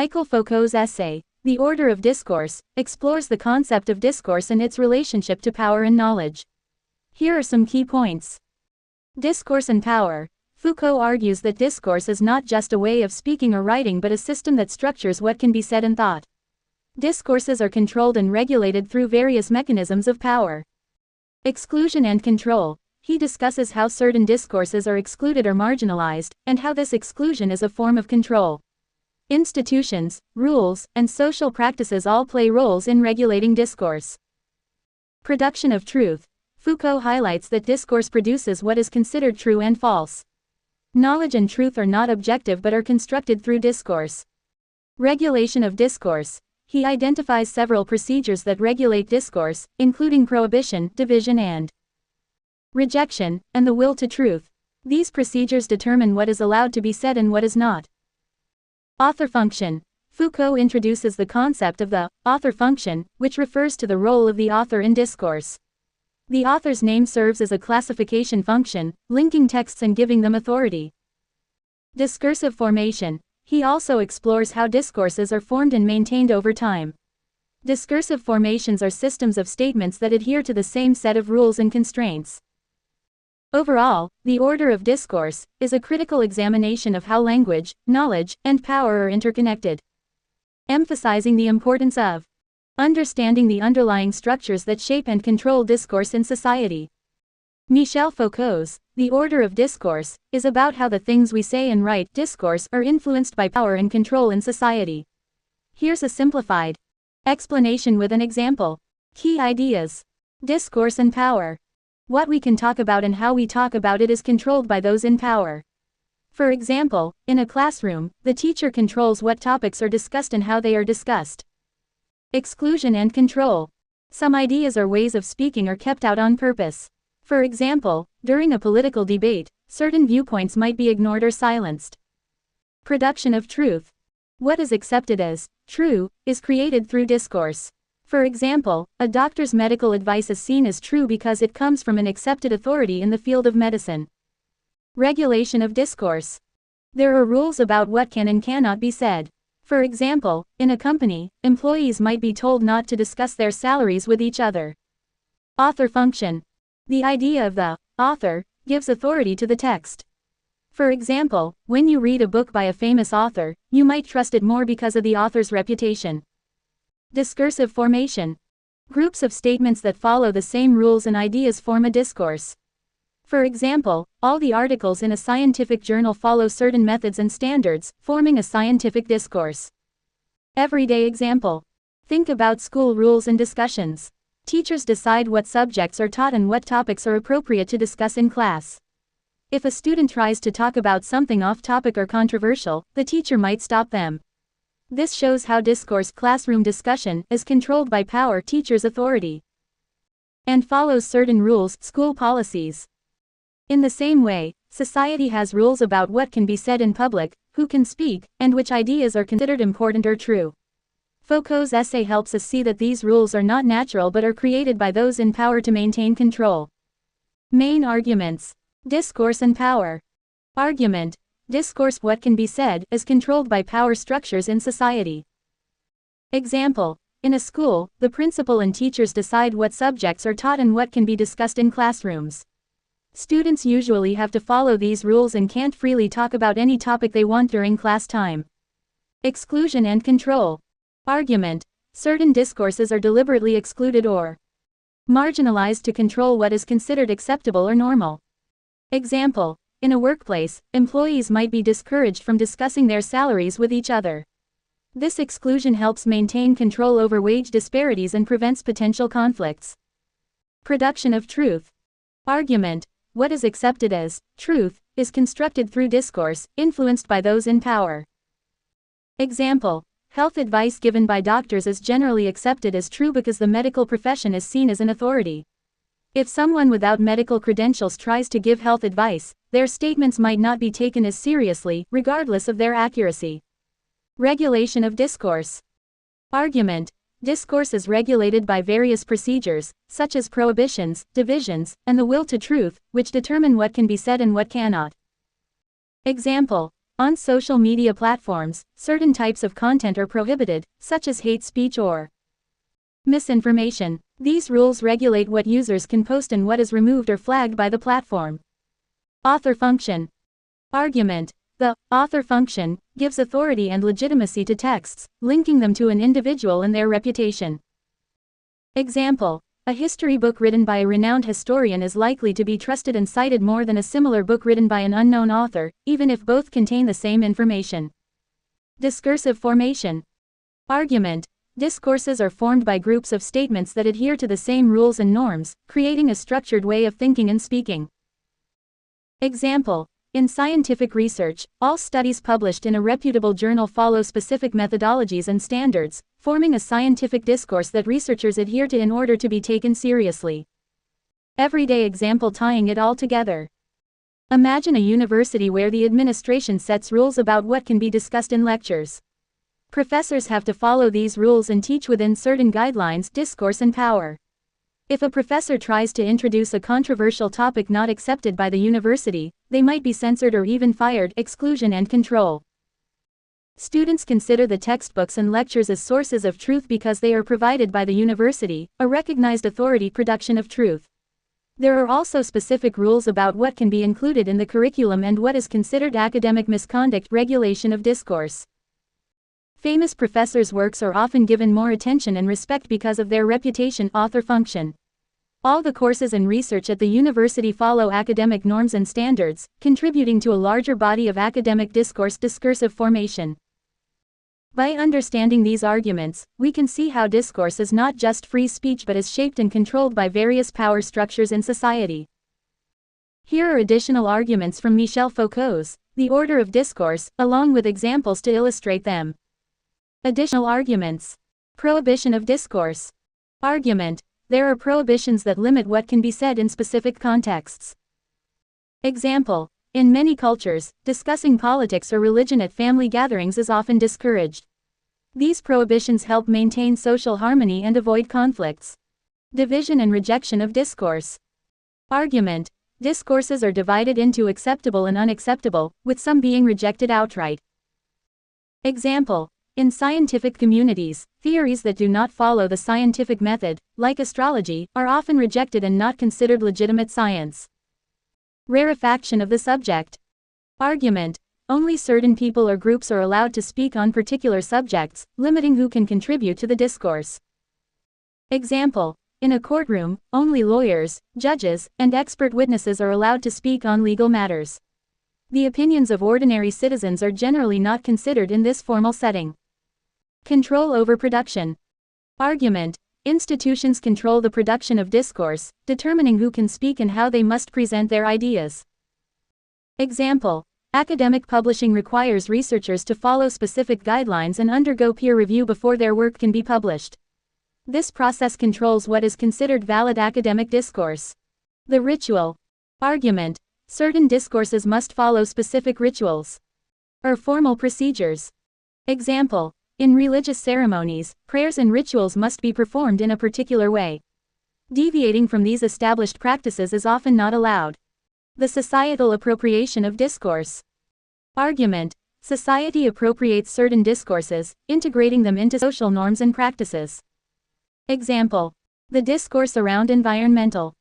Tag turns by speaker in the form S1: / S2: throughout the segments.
S1: Foucault's essay, The Order of Discourse, explores the concept of discourse and its relationship to power and knowledge. Here are some key points. Discourse and power. Foucault argues that discourse is not just a way of speaking or writing but a system that structures what can be said and thought. Discourses are controlled and regulated through various mechanisms of power. Exclusion and control. He discusses how certain discourses are excluded or marginalized, and how this exclusion is a form of control. Institutions, rules, and social practices all play roles in regulating discourse. Production of truth. Foucault highlights that discourse produces what is considered true and false. Knowledge and truth are not objective but are constructed through discourse. Regulation of discourse. He identifies several procedures that regulate discourse, including prohibition, division and rejection, and the will to truth. These procedures determine what is allowed to be said and what is not. Author function. Foucault introduces the concept of the author function, which refers to the role of the author in discourse. The author's name serves as a classification function, linking texts and giving them authority. Discursive formation. He also explores how discourses are formed and maintained over time. Discursive formations are systems of statements that adhere to the same set of rules and constraints. Overall, The Order of Discourse is a critical examination of how language, knowledge, and power are interconnected, emphasizing the importance of understanding the underlying structures that shape and control discourse in society. Michel Foucault's The Order of Discourse is about how the things we say and write discourse are influenced by power and control in society. Here's a simplified explanation with an example. Key ideas. Discourse and power. What we can talk about and how we talk about it is controlled by those in power. For example, in a classroom, the teacher controls what topics are discussed and how they are discussed. Exclusion and control. Some ideas or ways of speaking are kept out on purpose. For example, during a political debate, certain viewpoints might be ignored or silenced. Production of truth. What is accepted as true is created through discourse. For example, a doctor's medical advice is seen as true because it comes from an accepted authority in the field of medicine. Regulation of discourse. There are rules about what can and cannot be said. For example, in a company, employees might be told not to discuss their salaries with each other. Author function. The idea of the author gives authority to the text. For example, when you read a book by a famous author, you might trust it more because of the author's reputation. Discursive formation. Groups of statements that follow the same rules and ideas form a discourse. For example, all the articles in a scientific journal follow certain methods and standards, forming a scientific discourse. Everyday example. Think about school rules and discussions. Teachers decide what subjects are taught and what topics are appropriate to discuss in class. If a student tries to talk about something off-topic or controversial, the teacher might stop them. This shows how discourse, classroom discussion, is controlled by power, teachers' authority, and follows certain rules, school policies. In the same way, society has rules about what can be said in public, who can speak, and which ideas are considered important or true. Foucault's essay helps us see that these rules are not natural but are created by those in power to maintain control. Main arguments. Discourse and power. Argument. Discourse, what can be said, is controlled by power structures in society. Example. In a school, the principal and teachers decide what subjects are taught and what can be discussed in classrooms. Students usually have to follow these rules and can't freely talk about any topic they want during class time. Exclusion and control. Argument. Certain discourses are deliberately excluded or marginalized to control what is considered acceptable or normal. Example. In a workplace, employees might be discouraged from discussing their salaries with each other. This exclusion helps maintain control over wage disparities and prevents potential conflicts. Production of truth. Argument. What is accepted as truth is constructed through discourse, influenced by those in power. Example. Health advice given by doctors is generally accepted as true because the medical profession is seen as an authority. If someone without medical credentials tries to give health advice, their statements might not be taken as seriously, regardless of their accuracy. Regulation of discourse. Argument. Discourse is regulated by various procedures, such as prohibitions, divisions, and the will to truth, which determine what can be said and what cannot. Example. On social media platforms, certain types of content are prohibited, such as hate speech or misinformation. These rules regulate what users can post and what is removed or flagged by the platform. Author function. Argument. The author function gives authority and legitimacy to texts, linking them to an individual and their reputation. Example. A history book written by a renowned historian is likely to be trusted and cited more than a similar book written by an unknown author, even if both contain the same information. Discursive formation. Argument. Discourses are formed by groups of statements that adhere to the same rules and norms, creating a structured way of thinking and speaking. Example. In scientific research, all studies published in a reputable journal follow specific methodologies and standards, forming a scientific discourse that researchers adhere to in order to be taken seriously. Everyday example tying it all together. Imagine a university where the administration sets rules about what can be discussed in lectures. Professors have to follow these rules and teach within certain guidelines. Discourse and power. If a professor tries to introduce a controversial topic not accepted by the university, they might be censored or even fired. Exclusion and control. Students consider the textbooks and lectures as sources of truth because they are provided by the university, a recognized authority. Production of truth. There are also specific rules about what can be included in the curriculum and what is considered academic misconduct. Regulation of discourse. Famous professors' works are often given more attention and respect because of their reputation. Author function. All the courses and research at the university follow academic norms and standards, contributing to a larger body of academic discourse. Discursive formation. By understanding these arguments, we can see how discourse is not just free speech but is shaped and controlled by various power structures in society. Here are additional arguments from Michel Foucault's The Order of Discourse, along with examples to illustrate them. Additional arguments. Prohibition of discourse. Argument. There are prohibitions that limit what can be said in specific contexts. Example. In many cultures, discussing politics or religion at family gatherings is often discouraged. These prohibitions help maintain social harmony and avoid conflicts. Division and rejection of discourse. Argument. Discourses are divided into acceptable and unacceptable, with some being rejected outright. Example. In scientific communities, theories that do not follow the scientific method, like astrology, are often rejected and not considered legitimate science. Rarefaction of the subject. Argument. Only certain people or groups are allowed to speak on particular subjects, limiting who can contribute to the discourse. Example. In a courtroom, only lawyers, judges, and expert witnesses are allowed to speak on legal matters. The opinions of ordinary citizens are generally not considered in this formal setting. Control over production. Argument. Institutions control the production of discourse, determining who can speak and how they must present their ideas. Example. Academic publishing requires researchers to follow specific guidelines and undergo peer review before their work can be published. This process controls what is considered valid academic discourse. The ritual. Argument. Certain discourses must follow specific rituals or formal procedures. Example. In religious ceremonies, prayers and rituals must be performed in a particular way. Deviating from these established practices is often not allowed. The societal appropriation of discourse. Argument. Society appropriates certain discourses, integrating them into social norms and practices. Example. The discourse around environmental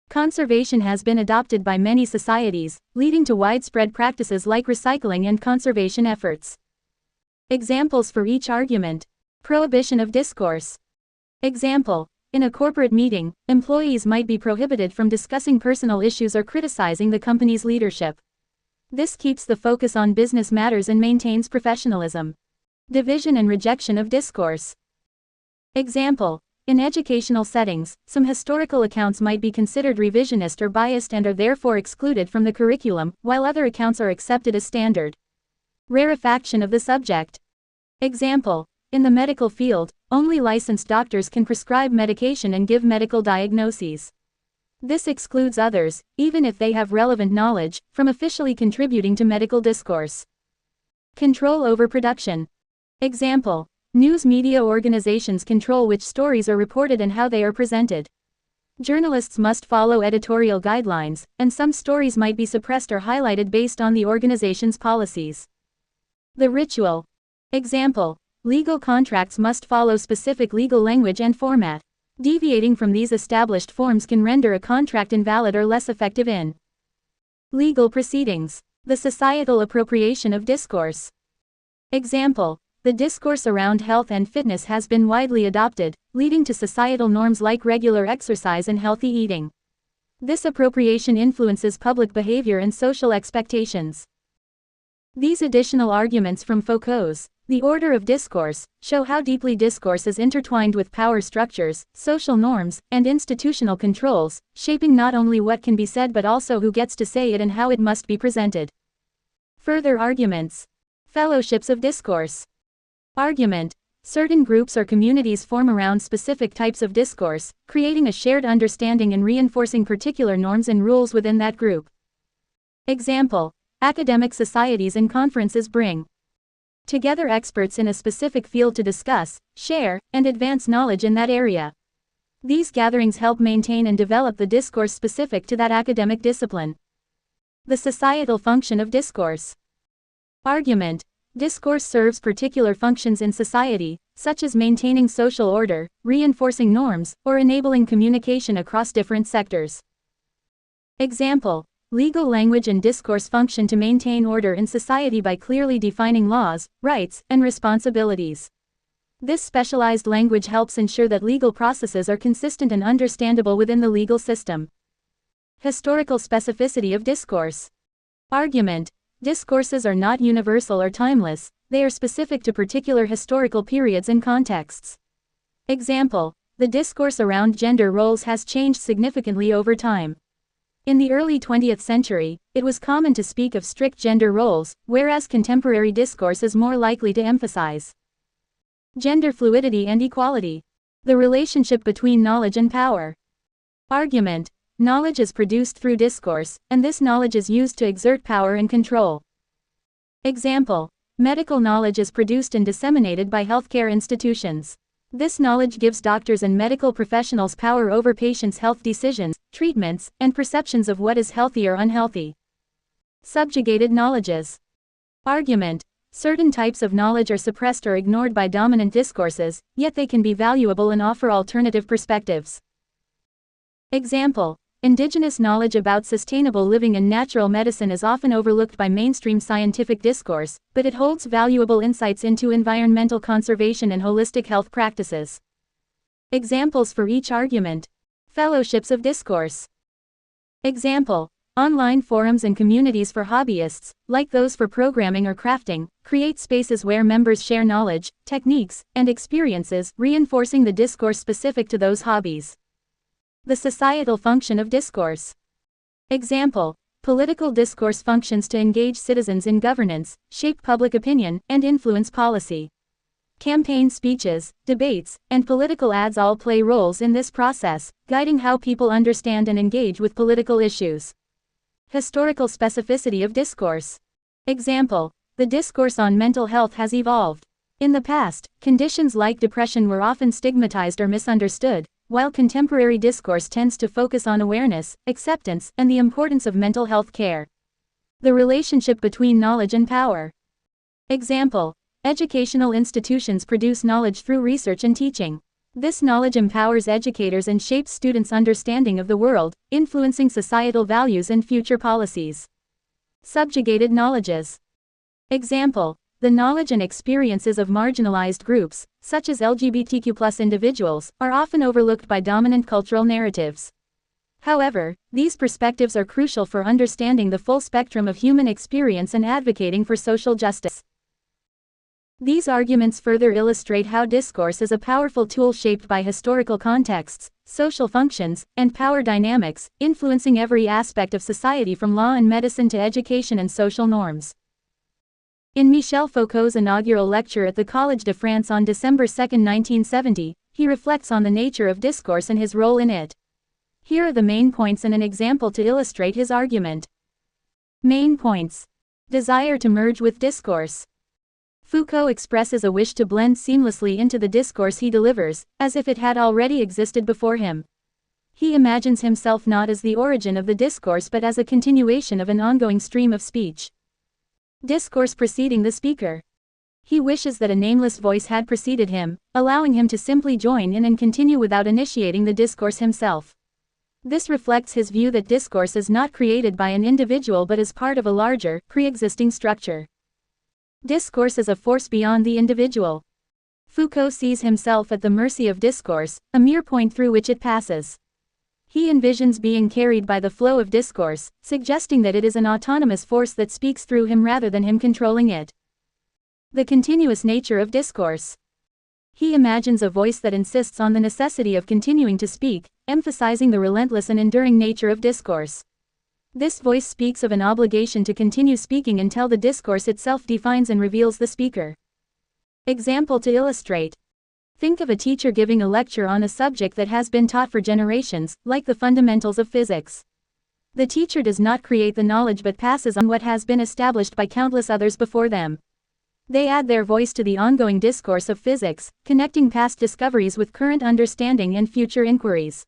S1: conservation has been adopted by many societies, leading to widespread practices like recycling and conservation efforts. Examples for each argument. Prohibition of discourse. Example. In a corporate meeting, employees might be prohibited from discussing personal issues or criticizing the company's leadership. This keeps the focus on business matters and maintains professionalism. Division and rejection of discourse. Example. In educational settings, some historical accounts might be considered revisionist or biased and are therefore excluded from the curriculum, while other accounts are accepted as standard. Rarefaction of the subject. Example. In the medical field, only licensed doctors can prescribe medication and give medical diagnoses. This excludes others, even if they have relevant knowledge, from officially contributing to medical discourse. Control over production. Example. News media organizations control which stories are reported and how they are presented. Journalists must follow editorial guidelines, and some stories might be suppressed or highlighted based on the organization's policies. The ritual. Example. Legal contracts must follow specific legal language and format. Deviating from these established forms can render a contract invalid or less effective in legal proceedings. The societal appropriation of discourse. Example. The discourse around health and fitness has been widely adopted, leading to societal norms like regular exercise and healthy eating. This appropriation influences public behavior and social expectations. These additional arguments from Foucault's The Order of Discourse show how deeply discourse is intertwined with power structures, social norms, and institutional controls, shaping not only what can be said but also who gets to say it and how it must be presented. Further arguments. Fellowships of discourse. Argument. Certain groups or communities form around specific types of discourse, creating a shared understanding and reinforcing particular norms and rules within that group. Example. Academic societies and conferences bring together experts in a specific field to discuss, share, and advance knowledge in that area. These gatherings help maintain and develop the discourse specific to that academic discipline. The societal function of discourse. Argument. Discourse serves particular functions in society, such as maintaining social order, reinforcing norms, or enabling communication across different sectors. Example. Legal language and discourse function to maintain order in society by clearly defining laws, rights, and responsibilities. This specialized language helps ensure that legal processes are consistent and understandable within the legal system. Historical specificity of discourse. Argument. Discourses are not universal or timeless, they are specific to particular historical periods and contexts. Example. The discourse around gender roles has changed significantly over time. In the early 20th century, it was common to speak of strict gender roles, whereas contemporary discourse is more likely to emphasize gender fluidity and equality. The relationship between knowledge and power. Argument. Knowledge is produced through discourse, and this knowledge is used to exert power and control. Example. Medical knowledge is produced and disseminated by healthcare institutions. This knowledge gives doctors and medical professionals power over patients' health decisions, treatments, and perceptions of what is healthy or unhealthy. Subjugated knowledges. Argument. Certain types of knowledge are suppressed or ignored by dominant discourses, yet they can be valuable and offer alternative perspectives. Example. Indigenous knowledge about sustainable living and natural medicine is often overlooked by mainstream scientific discourse, but it holds valuable insights into environmental conservation and holistic health practices. Examples for each argument. Fellowships of discourse. Example. Online forums and communities for hobbyists, like those for programming or crafting, create spaces where members share knowledge, techniques, and experiences, reinforcing the discourse specific to those hobbies. The societal function of discourse. Example. Political discourse functions to engage citizens in governance, shape public opinion, and influence policy. Campaign speeches, debates, and political ads all play roles in this process, guiding how people understand and engage with political issues. Historical specificity of discourse. Example. The discourse on mental health has evolved. In the past, conditions like depression were often stigmatized or misunderstood, while contemporary discourse tends to focus on awareness, acceptance, and the importance of mental health care. The relationship between knowledge and power. Example. Educational institutions produce knowledge through research and teaching. This knowledge empowers educators and shapes students' understanding of the world, influencing societal values and future policies. Subjugated knowledges. Example. The knowledge and experiences of marginalized groups, such as LGBTQ+ individuals, are often overlooked by dominant cultural narratives. However, these perspectives are crucial for understanding the full spectrum of human experience and advocating for social justice. These arguments further illustrate how discourse is a powerful tool shaped by historical contexts, social functions, and power dynamics, influencing every aspect of society from law and medicine to education and social norms. In Michel Foucault's inaugural lecture at the Collège de France on December 2, 1970, he reflects on the nature of discourse and his role in it. Here are the main points and an example to illustrate his argument. Main points. Desire to merge with discourse. Foucault expresses a wish to blend seamlessly into the discourse he delivers, as if it had already existed before him. He imagines himself not as the origin of the discourse but as a continuation of an ongoing stream of speech. Discourse preceding the speaker. He wishes that a nameless voice had preceded him, allowing him to simply join in and continue without initiating the discourse himself. This reflects his view that discourse is not created by an individual but is part of a larger, pre-existing structure. Discourse is a force beyond the individual. Foucault sees himself at the mercy of discourse, a mere point through which it passes. He envisions being carried by the flow of discourse, suggesting that it is an autonomous force that speaks through him rather than him controlling it. The continuous nature of discourse. He imagines a voice that insists on the necessity of continuing to speak, emphasizing the relentless and enduring nature of discourse. This voice speaks of an obligation to continue speaking until the discourse itself defines and reveals the speaker. Example to illustrate. Think of a teacher giving a lecture on a subject that has been taught for generations, like the fundamentals of physics. The teacher does not create the knowledge but passes on what has been established by countless others before them. They add their voice to the ongoing discourse of physics, connecting past discoveries with current understanding and future inquiries.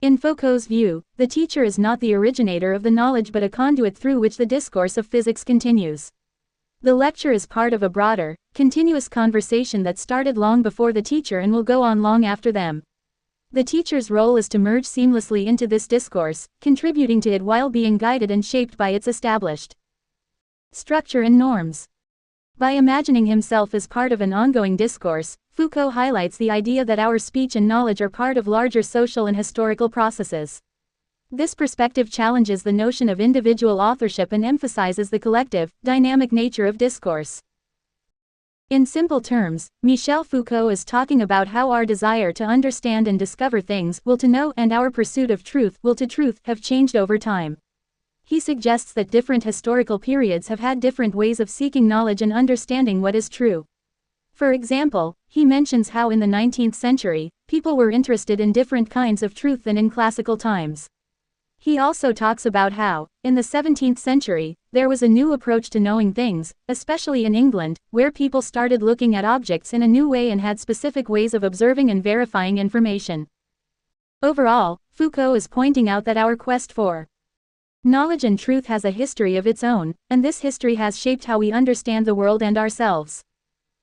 S1: In Foucault's view, the teacher is not the originator of the knowledge but a conduit through which the discourse of physics continues. The lecture is part of a broader, continuous conversation that started long before the teacher and will go on long after them. The teacher's role is to merge seamlessly into this discourse, contributing to it while being guided and shaped by its established structure and norms. By imagining himself as part of an ongoing discourse, Foucault highlights the idea that our speech and knowledge are part of larger social and historical processes. This perspective challenges the notion of individual authorship and emphasizes the collective, dynamic nature of discourse. In simple terms, Michel Foucault is talking about how our desire to understand and discover things, will to know, and our pursuit of truth, will to truth, have changed over time. He suggests that different historical periods have had different ways of seeking knowledge and understanding what is true. For example, he mentions how in the 19th century, people were interested in different kinds of truth than in classical times. He also talks about how, in the 17th century, there was a new approach to knowing things, especially in England, where people started looking at objects in a new way and had specific ways of observing and verifying information. Overall, Foucault is pointing out that our quest for knowledge and truth has a history of its own, and this history has shaped how we understand the world and ourselves.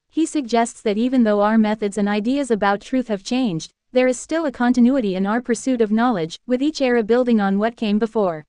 S1: He suggests that even though our methods and ideas about truth have changed, there is still a continuity in our pursuit of knowledge, with each era building on what came before.